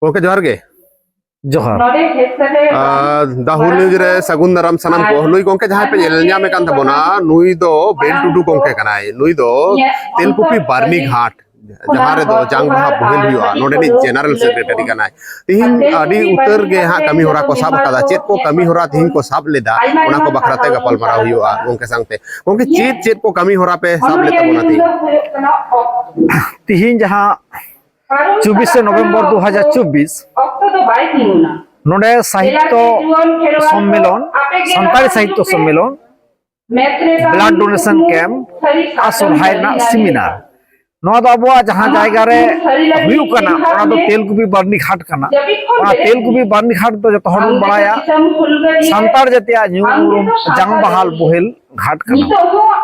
okay जोहार गे जोहार दाहुल news रे सगुन दाराम सनम को नुई गोंके जहां पे जेल न्यामे कान तबोना नुई दो बेल टुडू गोंके कनाय नुई दो तेलकुपी बारनी घाट जहां रे दो जांग बहा बहेल हुआ नोडेनी जनरल सेक्रेटरी कनाय तिहिन आदि उतर गे हा कमी होरा को साब कादा चेत को कमी होरा तिहिन को साब लेदा ओना को बखराते गपल मारा हुआ गोंके संगते गोंके चेत चेत को कमी होरा पे साब लेता बोना तिहिन जहां 24 नवंबर 2024 नोडे साहित्य सम्मेलन संताली साहित्य सम्मेलन ब्लड डोनेशन कैम्प आ सोरहाय ना सेमिनार नोआ दो अबुआ जहां जायगा रे हुयु कना ओना दो तेलकुपी बारनी घाट कना ओना तेलकुपी बारनी घाट तो जतो हड़ बड़ाया संतार जतिया न्यू जांगबहाल बोहेल घाट कना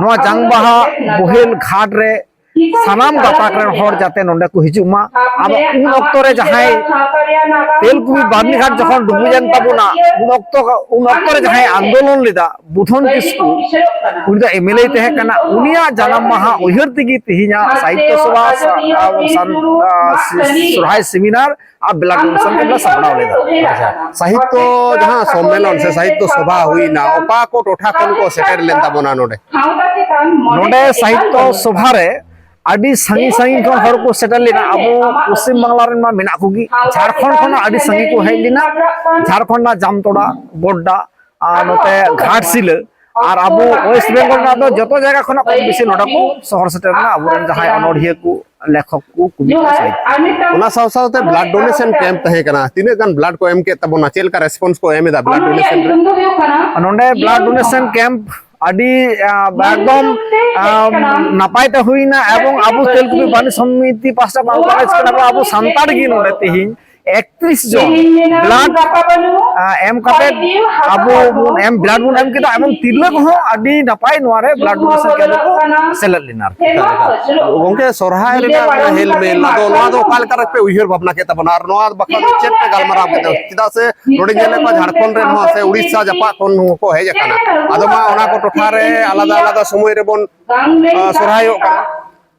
नोआ जांगबहा बोहेल घाट रे सानाम गाताक रे हर जाते नोंडे को हिजुमा अब उन ऑक्टो रे जहाय तेलकुपी बारनी घाट जखन डुबुजन तबुना उन ऑक्टो रे जहाय आंदोलन लेदा बुधन किस्कु उन दा एमएलए तहे कना उनिया जन्म माहा उहर तिगी तिहिना साहित्य सभा सोरहाय सेमिनार आ ब्लड डोनेशन के सपना लेदा साहित्य जहां सम्मेलन से साहित्य सभा हुई ना ओपा को टोठा कोन को सेटर लेन तबोना नोडे साहित्य सभा रे आदि संगी संगी को हर को सेटल लेना अब पश्चिम बांग्ला रे मा मेना कुगी झारखंड खना आदि संगी को हेल लेना झारखंड ना जामतोड़ा गोड्डा आ नते घाटसिल और अब वेस्ट बेंगल ना तो जतो जगह खना को बेसी नोडा को शहर सेटर ना अब रन जहाय अनोढ़िया को लेखक को कविता साहित्य ओना साव सावते ब्लड डोनेशन कैंप तहे कना तिने गन ब्लड को एम के तबोना चेल का रेस्पॉन्स को एमेदा ब्लड डोनेशन रे नोडे ब्लड डोनेशन कैंप आदि एकदम नापायते हुईना एवं आबु तेलकुपी बारनी समिति पास्टा बांग्लादेश आबु संतार गी नोडे तिहिन 31 जन ब्लड एम कते आबु एम ब्लड बुन एम केदा एवं तिरला को आदि नापाय नोरे ब्लड डोनेशन के को सेलेक्ट लिनार गोंके सोरहाय रे हेल मेल ना दो नोआ दो काल करक पे उहिर भावना के तबना और नोआ बखा चेत पे गालमारा के चिदा से नोडे गेले को झारखंड रे नोआ से उड़ीसा जपा कोन को हे जकाना आदमा ओना को टोठा रे आलादा आलादा समय रे बोन सोरहाय कना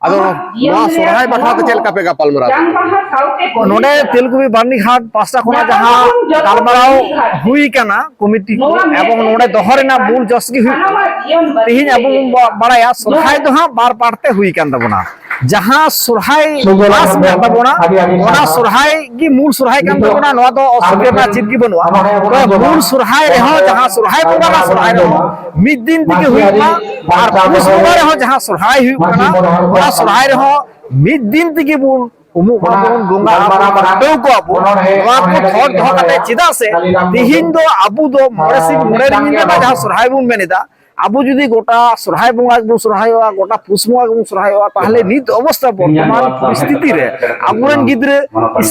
आदो नोआ सोरहाय बखा ते चेल का पे गापल मरा नोडे तेलकुपी बारनी घाट पास्टा कोना जहां गालमाराव हुई कना कमिटी को एवं नोडे दोहरेना मूल जसगी हुई तिहिन एवं बड़ाया सोरहाय दो हां बार पारते हुई कन दबना जहां सोरहाय पास में दबना ओना सोरहाय की मूल सोरहाय कन दबना नोआ तो असुकेना चिरगी बनवा तो मूल सोरहाय रे हो जहां सोरहाय बोला ना सोरहाय रे मिद दिन दिके हुई और पुस रे हो जहां सोरहाय हुई कना ओना सोरहाय रे हो मिद दिन दिके बुन उमु बन गोंगा दो को आबो नोआ को थोड़ दो कते चिदा से तिहिन दो आबु दो मोरेसी मोरे रिंगा जहां सोरहाय बुन मेनेदा आबु जुदी गोटा सोरहाय बंगा बु सोरहायवा गोटा पुसमुआ बु सोरहायवा ताहले नित अवस्था वर्तमान परिस्थिति रे आबुरन गिद्रे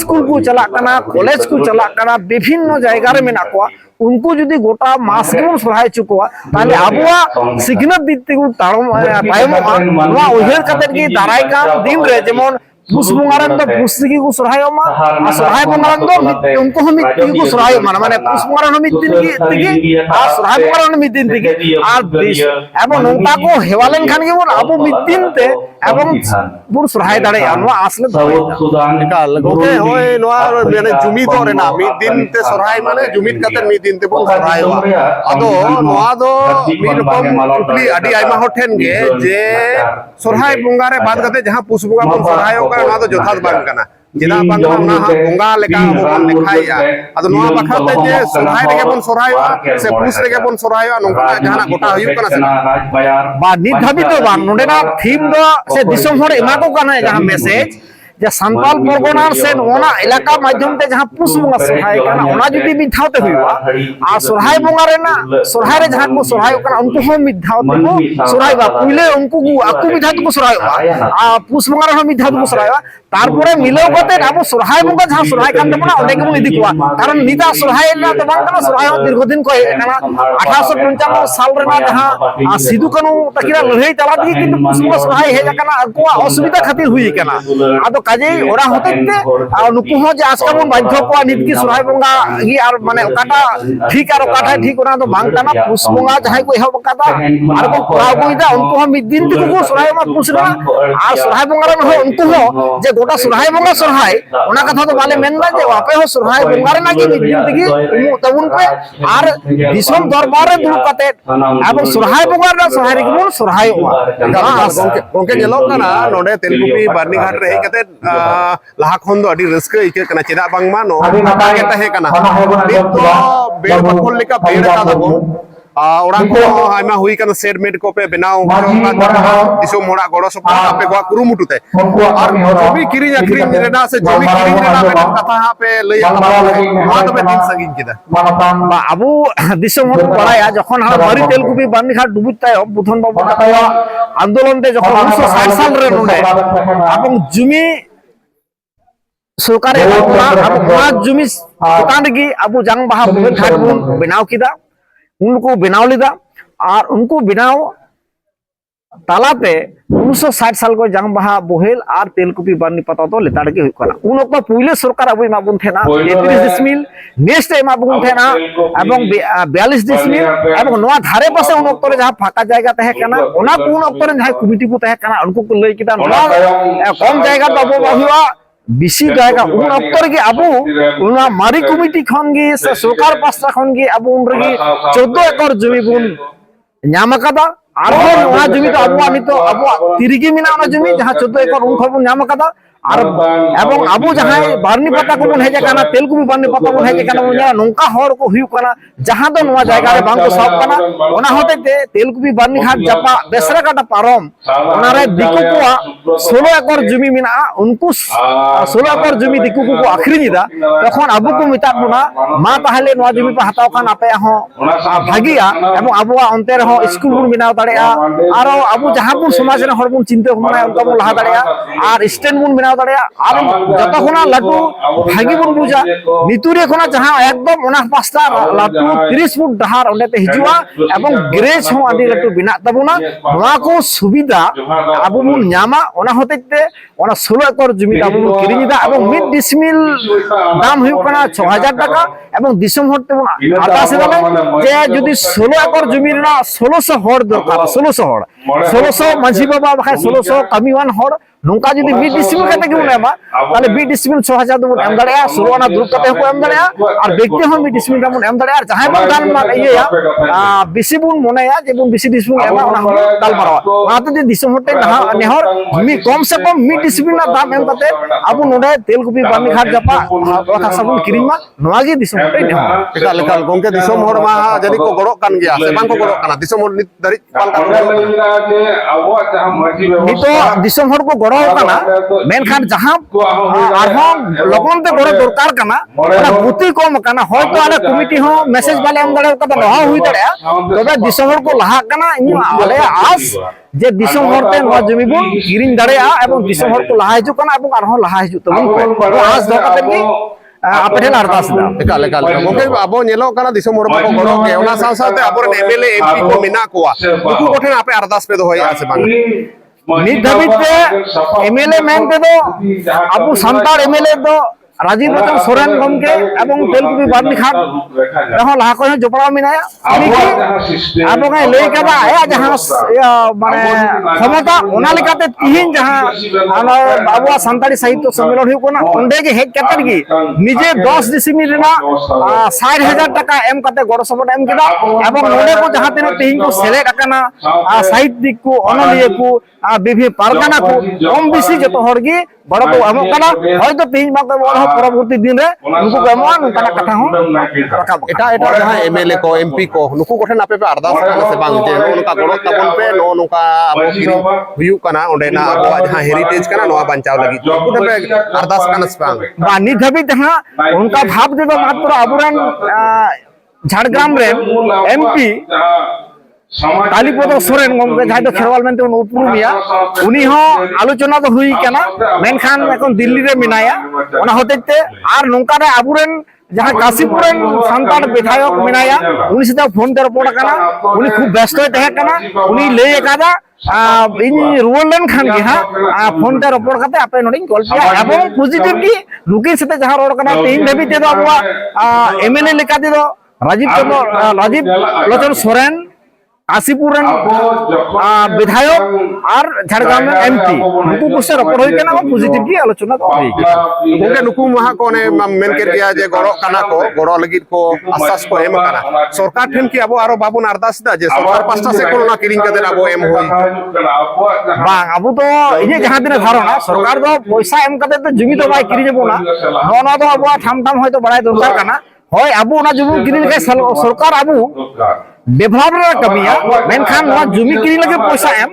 स्कूल को चला कना कॉलेज को चला कना विभिन्न जायगा रे मेना को उनको जुदी गोटा मास के सोरहाय चुकोवा ताहले आबुआ सिग्नत दिते को तारम तायम नोआ उहेर कते की दाराय का दिन रे जेमन पुस बंगारन तो पुसगी को सोरहायमा आ सोरहाय बंगारन तो उनको हम को सोरहाय माने पुस बंगारन हम दिन की आ सोरहाय बंगारन मिद दिन की आ देश एवं नोंका को हेवालन खान के बोन अब मिद दिन ते एवं बुर सोरहाय दाड़े नोआ आसले निकाल गोके होय नोआ माने जुमिद रे ना मिद दिन ते सोरहाय माने जुमिद कते मिद दिन ते बोन सोरहाय आदो नोआ दो मिद रकम कुपली आडी आइमा होठेन गे जे सोरहाय बंगा रे बाद कते जहां पुस बंगा बोन सोरहाय ना तो जोथास बांग कना जिदा बांग ना बंगा लेका बोन लिखाया आदो नोआ बखाते जे सोरहाय रे बोन सोरहाय से पुस रे बोन सोरहाय नोंका जहाना गोटा हुई कना से बा नित धाबी तो बांग नोडेना थीम दो से दिसम होर एमा को कना जहां मैसेज जे संताल परगना से ओना इलाका माध्यम ते जहां पुस बंगा सोरहाय कना ओना जुदी मिथावते हुईवा आ सोरहाय बंगा रे ना सोरहाय रे जहां को सोरहाय कना उनको हम मिथावते को सोरहाय बा पहिले उनको को आकु मिथावते को सोरहाय आ पुस बंगा रे हम मिथावते को सोरहाय तारपरे मिलो कते अब सोरहाय बंगा जहां सोरहाय कान दबना ओने के इदी कोआ कारण निदा सोरहाय ना तो बांग कना सोरहाय दीर्घदिन को कना 1895 साल रे ना जहां सिदु कानू तकिरा लड़ाई चला दी किंतु पुस बंगा सोरहाय हे कना को असुविधा खातिर हुई कना आदो काजे ओरा होतेते नुकु हो जे आजका बन बाध्य को नित की सोरहाय बंगा गी आर माने ओकाटा ठीक आर ओकाटा ठीक ओना तो बांग कना पुस बंगा जहां को एहो बकाता आर को कोरा कोइदा उनको हम मिद दिन को सोरहाय मा पुसरा आ सोरहाय बंगा रे हो उनको हो जे गोटा सुरहाय बंगा सुरहाय ओना कथा तो बाले मेनदा जे आपे हो सुरहाय बंगा रे नागी मिद दिन तगी तबुन पे आर दिसम दरबार रे दुड़ कते एवं सुरहाय बंगा रे सुरहाय रे गुन सुरहाय गोंके जेलो kana node Telkupi Barnighat re hej kate laha khon do adi rauska ike kana cheda bangma no ke tahe kana nit to bed bakol leka bed ka dabo orang ko aima hui kana set made ko pe benau diso mora goro sopra ape ko kurumutu te ar jobi kiring akring rena se jobi kiring rena pe katha ha pe lei ma to pe din sangin kida ba abu disom hor baraya jokhon ha bari Telkupi Barnighat dubut tay buthon babu katawa आंदोलन ते जखन 1960 साल रे नोडे এবং জমি সরকারে আপনার জমি দোকান গি আবু জাং বাহা ঘাট বুন বেনাও কিদা उनको बेनाव लिदा और उनको बेनाव तालाते 1960 साल को जंग बहा बोहेल और तेलकुपी बारनी पता तो लेताड़ के हुकना उन ओक्ता पहिले सरकार अबु मा बुन थेना 33 डिसमिल नेक्स्ट मा बुन थेना एवं 42 डिसमिल एवं नोआ धारे पासे उन ओक्ता रे जहां फाका जायगा तहे कना ओना उन ओक्ता रे जहां कमिटी को तहे कना उनको को लई किदा कम जायगा तो अबु हुआ बिसी जायगा उन ओक्ता रे अबु उना मारी कमिटी खनगी सरकार पास्ता खनगी अबु उन रे 14 एकड़ जमी बुन ᱧᱟᱢᱟᱠᱟᱫᱟ ᱟᱨᱦᱚᱸ ᱱᱚᱣᱟ ᱡᱩᱢᱤ ᱫᱚ ᱟᱵᱚᱣᱟᱜ ᱱᱤᱛᱚᱜ ᱟᱵᱚᱣᱟᱜ ᱛᱤᱨᱤᱜᱤ ᱢᱮᱱᱟᱜᱼᱟ ᱚᱱᱟ ᱡᱩᱢᱤ ᱡᱟᱦᱟᱸ 14 ᱮᱠᱚᱨ ᱩᱱ ᱠᱷᱚᱱ ᱵᱚᱱ ᱧᱟᱢ ᱟᱠᱟᱫᱟ ᱟᱨ এবং আবু জাহাই বারনি পাতা কো বন হেজে কানা তেলকুপি বারনি পাতা বন হেজে কানা বন নংকা হর কো হুᱭᱩᱜ কানা জাহাं ᱫᱚ ᱱᱚᱣᱟ ᱡᱟᱭᱜᱟ ᱨᱮ ᱵᱟᱝ ᱠᱚ ᱥᱟᱵ ᱠᱟᱱᱟ ᱚᱱᱟ ᱦᱚᱛᱮᱛᱮ তেলকুপি বারনি ঘাট জাপা বেসরা কাটা পারম ᱚᱱᱟ ᱨᱮ ᱫᱤᱠᱩ ᱠᱚᱣᱟᱜ 16 একর জমি মেনাᱜᱼᱟ উনকু 16 একর জমি দিকু ᱠᱚ আখরিᱧিᱫᱟ তখন আবু কো মেতাদ বনা মা তাহলে ᱱᱚᱣᱟ জমি পে হাতাও খান আপে হᱚ ভাগিয়া এবং আবুয়া অন্তে রে হᱚ স্কুল বন বিনাও দাড়েয়া আর আবু জাহাं বন সমাজ রে হর বন চিন্তা ভাবনা উনকা বন লাহা দাড়েয়া আর স্ট্যান্ড বন বিনাও দাড়েয়া আর যতক্ষণা লাটু ভাগি বন বুঝা নিতুরে খনা যাহা একদম ওনা পাঁচটা লাটু 30 ফুট ডাহার ওনেতে হিজুয়া এবং গ্রেজ হো আদি লাটু বিনা তাবুনা নোয়া কো সুবিধা আবু বন ᱧᱟᱢᱟ ওনা হতেতে ওনা 16 একর জমি আবু বন কিরিনিদা এবং মিড ডিসমিল দাম হুᱭᱩᱜ কানা 6000 টাকা এবং দিসম হতে বন আতাসে দালে যে যদি 16 একর জমি রেনা 1600 হর দরকার 1600 হর 1600 মাঝি বাবা বাখায় 1600 কামিওয়ান হর नौका जदि 20 डिसमिल कते के एमा ताले 20 डिसमिल 6000 दबन एम दाड़या 16 ना ग्रुप कते को एम दाड़या और व्यक्ति हम 20 डिसमिल दबन एम दाड़या जहां बन गान मा इया बिसी बुन मोनेया जे बुन 20 डिसमिल एमा ओना दाल मारवा वाते जे दिसम होते नहा नेहर मी कम से कम 20 डिसमिल ना दाम एम कते अबु नोडे तेलकुपि बारनी घाट जापा कथा सबन किरिमा नोवागी दिसम होते नेहर एका लेकाल गोंके दिसम होर मा जदि को गड़ो कान गया से बांग को गड़ो काना दिसम होर नित दारि पाल का नितो दिसम होर को गड़ो काना मेनखान जहां आरहों लगन ते गड़ो दरकार काना ओना बुती कम काना होयतो आले कमिटी हो मैसेज बाले एम दाड़े कता नहा हुई दाड़े तबे दिसम होर को लाहा काना इन आले आस जे दिसम होरते नवा जमी बुन किरिन दाड़ेया एवं दिसम होर को लाहा हिजु काना एवं आरहों लाहा हिजु तबुन पे आस दो कते की आपे ठेला अरदास दा एकाल गोंके अबो नेलो काना दिसम होर को गड़ो के ओना साव साथे अबोर एमएलए एमपी को मिना कोआ उनको कोठे आपे अरदास पे दो होय आसे बांग नित धाबिते एमएलए मेनते दो अबु सान्ताड़ एमएलए दो राजीव रतन सोरेन गमके एवं तेलकुपि बारनी घाट रहो लाहा को जपड़ा मिनाया एवं लई कदा आया जहां माने क्षमता ओना लेकाते तिहिन जहां बाबुआ सान्ताड़ी साहित्य सम्मेलन हुई कोना ओंडे गे हेज कते गी निजे 10 डिसमिल रेना 60000 टाका एम कते गड़ सपोर्ट एम किदा एवं नोडे को जहां तिन तिहिन को सेलेक्ट अकना साहित्यिक को अनलिया को बिभि पारगाना को कम बेसी जतो हरगी बड़ को एम कना हयतो तिहिन बात परवर्ती दिन रे नुकु गमवा नुकाना कथा हो रकाब एटा जहां एमएलए को एमपी को नुकु कोठे नापे पे अरदास काना से बांग जे नुका गड़ो तबन पे नुका अबो किरि हुयु काना ओंडे ना अबो जहां हेरिटेज काना नोआ बंचाव लगी कोठे पे अरदास काना से बांग बानी धबी जहां उनका भाव दे दो मात्र अबुरन झाड़ग्राम रे एमपी कालीपद सोरेन गमके जहां दो खेरवाल मेनते उपरुमिया उनी हो आलोचना तो हुई काना मेनखान এখন दिल्ली रे मिनाया ओना होतेते आर नोंका रे अबुरन जहां काशीपुरन सान्ताड़ विधायक मिनाया उनी से फोन ते रपोर्ट काना उनी खूब व्यस्त तहे काना उनी ले एकादा इन रुवलन खान के हा फोन ते रपोर्ट करते आपे नोडिंग कॉल किया एवं पॉजिटिव की नुकी सते जहां रोड काना तीन देवी ते दो एमएलए लेका दे दो राजीव लोचन सोरेन काशीपुर विधायक और झारग्राम एमपी नुकु कुछ रपड़ होई केना पॉजिटिव की आलोचना तो होई गोंके नुकु महा को ने मेन के दिया जे गड़ो काना को गड़ो लगित को आश्वास को एम काना सरकार ठेन की अब आरो बाबुन अरदास दा जे सरकार पास्ता से कोरोना किरिंग कदे अब एम होई बांग अब तो इने जहां दिन धारणा सरकार दो पैसा एम कदे तो जमी तो बाय किरि जेबो ना नोना तो अब ठाम ठाम होय तो बड़ाय दरकार काना होय अब ना जमी किरि के सरकार अब डेभलप रे कमिया मेनखान नोआ जमी किरि लगे पैसा एम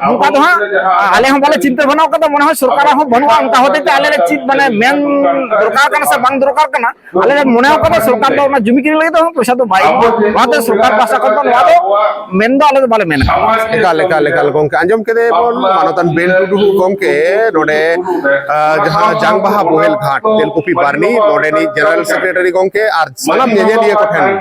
उनका तो आले हम वाले चिंता बनाओ का तो मन है सरकार हम बनवा उनका होते ते आले चित माने मेन दरकार काना से बांग दरकार काना आले मने का तो सरकार तो ना जमी किरि लगे तो पैसा तो भाई वाते सरकार पासा कर तो नोआ तो मेन दो आले बाले मेन एकाल गोंके आंजम केदे बोन मानतन बेल टुडू गोंके नोडे जहां जांगबाहा बोहेल घाट तेलकुपी बारनी नोडे नि जनरल सेक्रेटरी गोंके आर सनम नेजेलिया को ठेन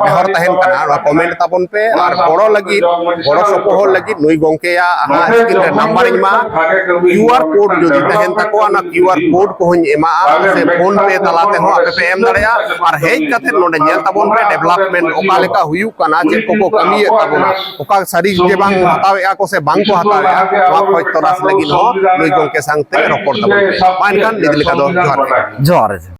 नेहर तहन काना कमेंट ताबन पे और बड़ो लगी बड़ो सपोह लगी नुई गोंके या स्क्रीन रे नंबर इमा क्यूआर कोड जदि तहन तको ना क्यूआर कोड को हन एमा से फोन पे तलाते हो आपे पे एम दड़या और हेज कथे नोडे नेल ताबन पे डेवलपमेंट ओका लेका हुयु काना जे को कमी ताबना ओका सारी जे बांग हतावे को से बांग को हतावे वा खोज तरास लगी नो नुई गोंके संगते रपड़ ताबन पे मानकान निदलिका दो जोहार जोहार